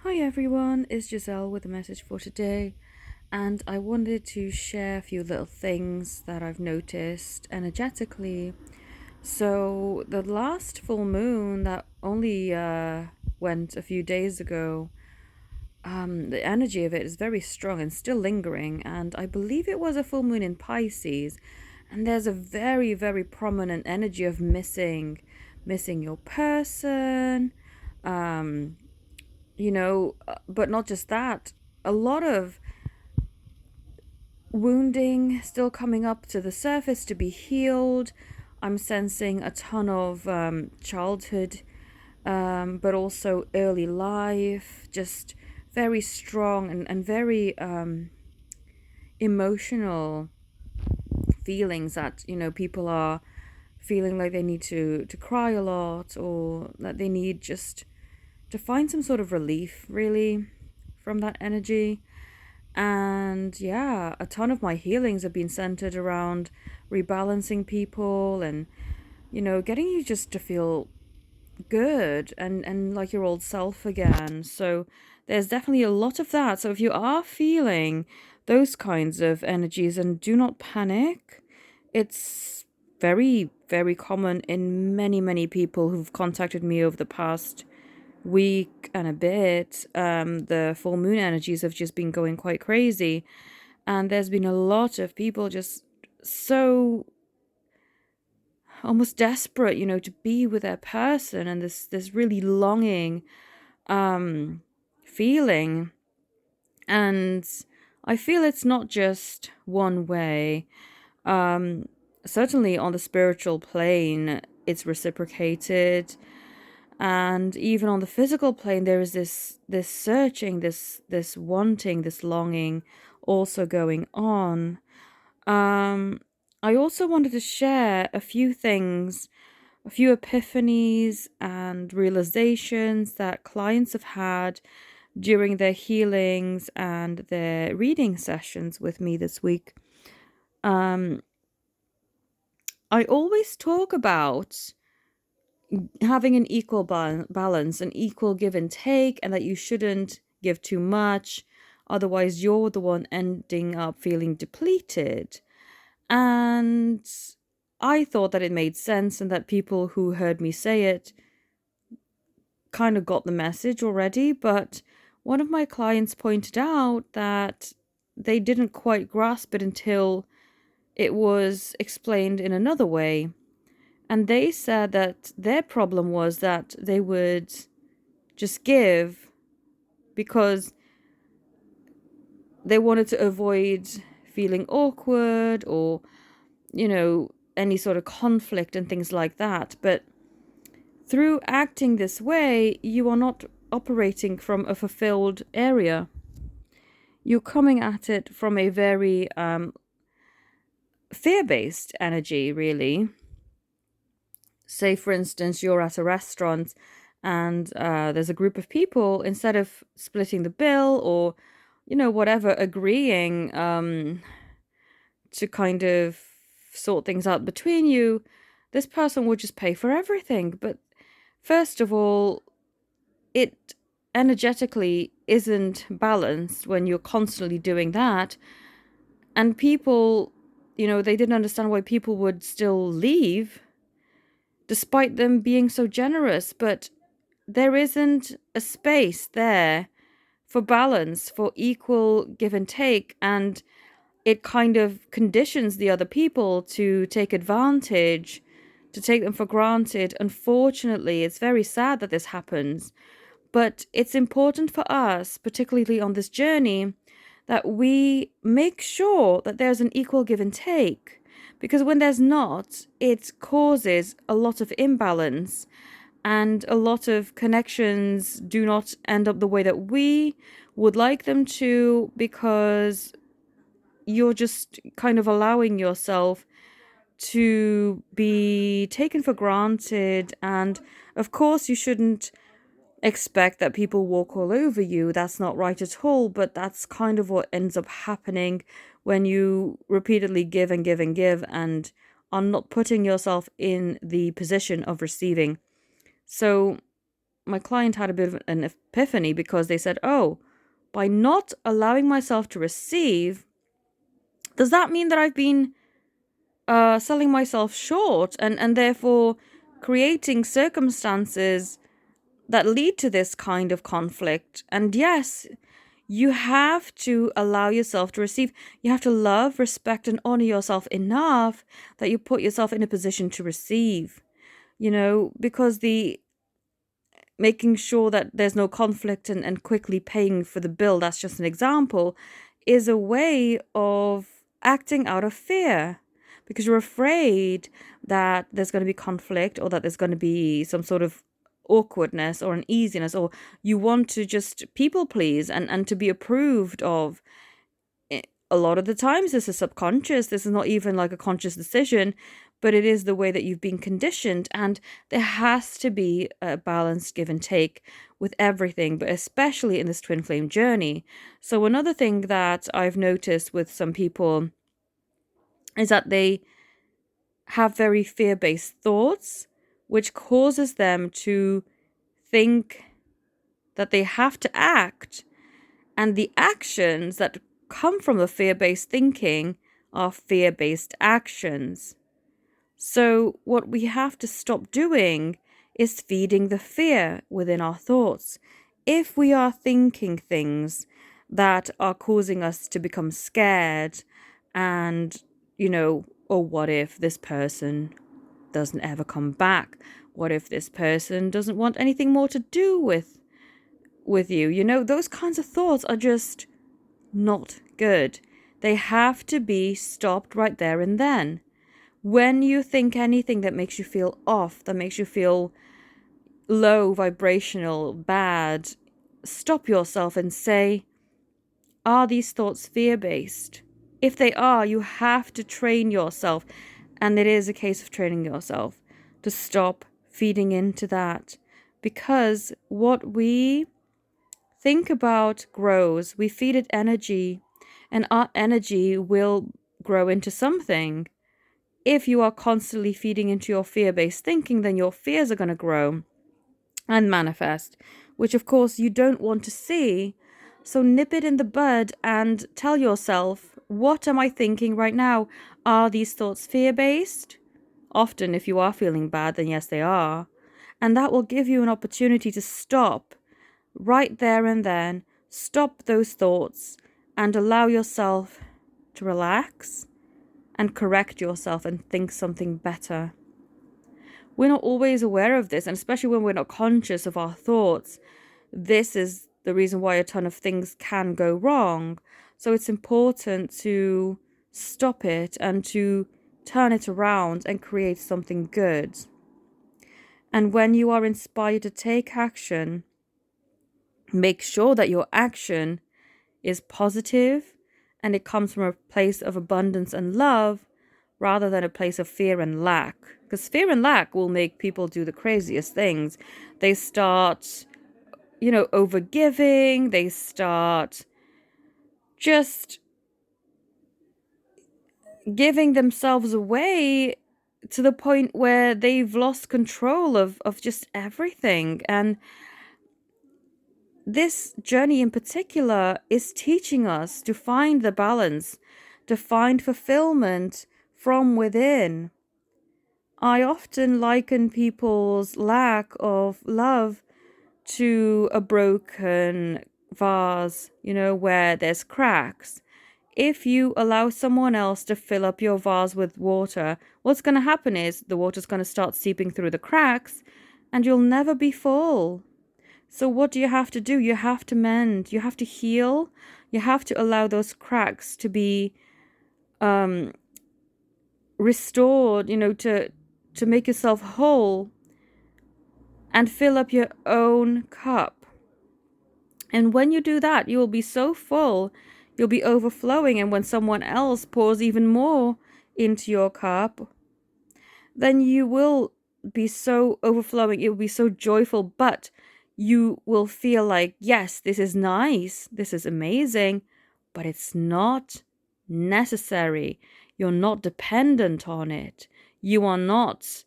Hi everyone, it's Giselle with a message for today, and I wanted to share a few little things that I've noticed energetically. So, the last full moon that only went a few days ago, the energy of it is very strong and still lingering, and I believe it was a full moon in Pisces, and there's a very, very prominent energy of missing your person. Um, but not just that, a lot of wounding still coming up to the surface to be healed. I'm sensing a ton of childhood, but also early life, just very strong and very emotional feelings that, people are feeling like they need to cry a lot, or that they need just to find some sort of relief, really, from that energy. And yeah, a ton of my healings have been centered around rebalancing people and, getting you just to feel good and like your old self again. So there's definitely a lot of that. So if you are feeling those kinds of energies, and do not panic, it's very, very common in many, many people who've contacted me over the past week and a bit. The full moon energies have just been going quite crazy, and there's been a lot of people just so almost desperate, to be with their person, and this really longing feeling. And I feel it's not just one way. Certainly on the spiritual plane, it's reciprocated, and even on the physical plane there is this searching, this wanting, this longing also going on. I also wanted to share a few things, a few epiphanies and realizations that clients have had during their healings and their reading sessions with me this week. I always talk about having an equal balance, an equal give and take, and that you shouldn't give too much. Otherwise, you're the one ending up feeling depleted. And I thought that it made sense, and that people who heard me say it kind of got the message already. But one of my clients pointed out that they didn't quite grasp it until it was explained in another way. And they said that their problem was that they would just give because they wanted to avoid feeling awkward, or, any sort of conflict and things like that. But through acting this way, you are not operating from a fulfilled area. You're coming at it from a very fear-based energy, really. Say, for instance, you're at a restaurant and there's a group of people. Instead of splitting the bill or, whatever, agreeing to kind of sort things out between you, this person would just pay for everything. But first of all, it energetically isn't balanced when you're constantly doing that. And people, they didn't understand why people would still leave despite them being so generous. But there isn't a space there for balance, for equal give and take, and it kind of conditions the other people to take advantage, to take them for granted. Unfortunately, it's very sad that this happens, but it's important for us, particularly on this journey, that we make sure that there's an equal give and take, because when there's not, it causes a lot of imbalance, and a lot of connections do not end up the way that we would like them to, because you're just kind of allowing yourself to be taken for granted. And of course, you shouldn't expect that people walk all over you. That's not right at all. But that's kind of what ends up happening when you repeatedly give and give and give and are not putting yourself in the position of receiving. So my client had a bit of an epiphany, because they said, oh, by not allowing myself to receive, does that mean that I've been selling myself short, and therefore creating circumstances that lead to this kind of conflict? And yes, you have to allow yourself to receive. You have to love, respect, and honor yourself enough that you put yourself in a position to receive, because the making sure that there's no conflict and quickly paying for the bill, that's just an example, is a way of acting out of fear, because you're afraid that there's going to be conflict, or that there's going to be some sort of awkwardness or uneasiness, or you want to just people please and to be approved of. A lot of the times this is subconscious. This is not even like a conscious decision, but it is the way that you've been conditioned. And there has to be a balanced give and take with everything, but especially in this twin flame journey. So another thing that I've noticed with some people is that they have very fear-based thoughts, which causes them to think that they have to act, and the actions that come from the fear-based thinking are fear-based actions. So what we have to stop doing is feeding the fear within our thoughts. If we are thinking things that are causing us to become scared, and, oh, what if this person doesn't ever come back? What if this person doesn't want anything more to do with you? Those kinds of thoughts are just not good. They have to be stopped right there and then. When you think anything that makes you feel off, that makes you feel low, vibrational, bad, stop yourself and say, are these thoughts fear-based? If they are, you have to train yourself, and it is a case of training yourself to stop feeding into that, because what we think about grows. We feed it energy, and our energy will grow into something. If you are constantly feeding into your fear-based thinking, then your fears are going to grow and manifest, which of course you don't want to see. So nip it in the bud and tell yourself, what am I thinking right now? Are these thoughts fear-based? Often, if you are feeling bad, then yes, they are. And that will give you an opportunity to stop right there and then, stop those thoughts, and allow yourself to relax and correct yourself and think something better. We're not always aware of this, and especially when we're not conscious of our thoughts, this is the reason why a ton of things can go wrong. So it's important to stop it and to turn it around and create something good. And when you are inspired to take action, make sure that your action is positive and it comes from a place of abundance and love, rather than a place of fear and lack. Because fear and lack will make people do the craziest things. They start, overgiving. They start just giving themselves away to the point where they've lost control of just everything. And this journey in particular is teaching us to find the balance, to find fulfillment from within. I often liken people's lack of love to a broken vase, where there's cracks. If you allow someone else to fill up your vase with water, what's going to happen is the water's going to start seeping through the cracks and you'll never be full. So what do you have to do? You have to mend, you have to heal, you have to allow those cracks to be restored, to make yourself whole and fill up your own cup. And when you do that, you will be so full, you'll be overflowing. And when someone else pours even more into your cup, then you will be so overflowing, it will be so joyful, but you will feel like, yes, this is nice, this is amazing, but it's not necessary. You're not dependent on it. You are not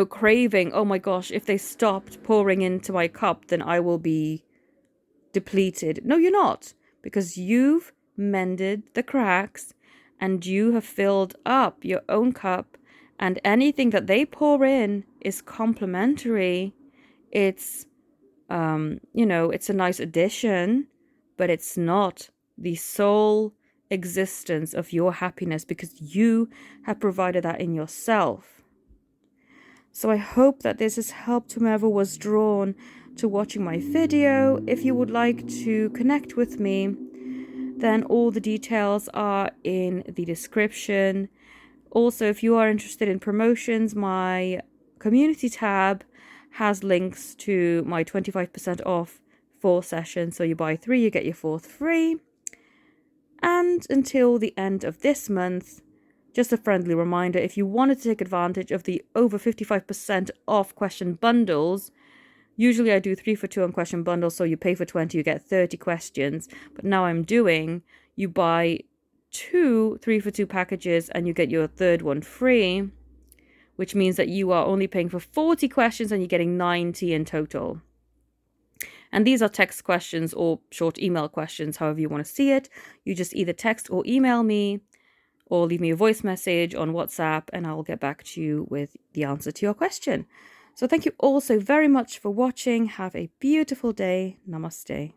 craving, oh my gosh, if they stopped pouring into my cup, then I will be depleted. No, you're not, because you've mended the cracks and you have filled up your own cup, and anything that they pour in is complimentary. It's it's a nice addition, but it's not the sole existence of your happiness, because you have provided that in yourself. So I hope that this has helped whomever was drawn to watching my video. If you would like to connect with me, then all the details are in the description. Also, if you are interested in promotions, my community tab has links to my 25% off 4 sessions. So you buy 3, you get your 4th free. And until the end of this month, just a friendly reminder, if you wanted to take advantage of the over 55% off question bundles, usually I do 3 for 2 on question bundles, so you pay for 20, you get 30 questions. But now I'm doing, you buy 2 3 for 2 packages and you get your 3rd one free, which means that you are only paying for 40 questions and you're getting 90 in total. And these are text questions or short email questions, however you want to see it. You just either text or email me, or leave me a voice message on WhatsApp, and I will get back to you with the answer to your question. So thank you all so very much for watching. Have a beautiful day. Namaste.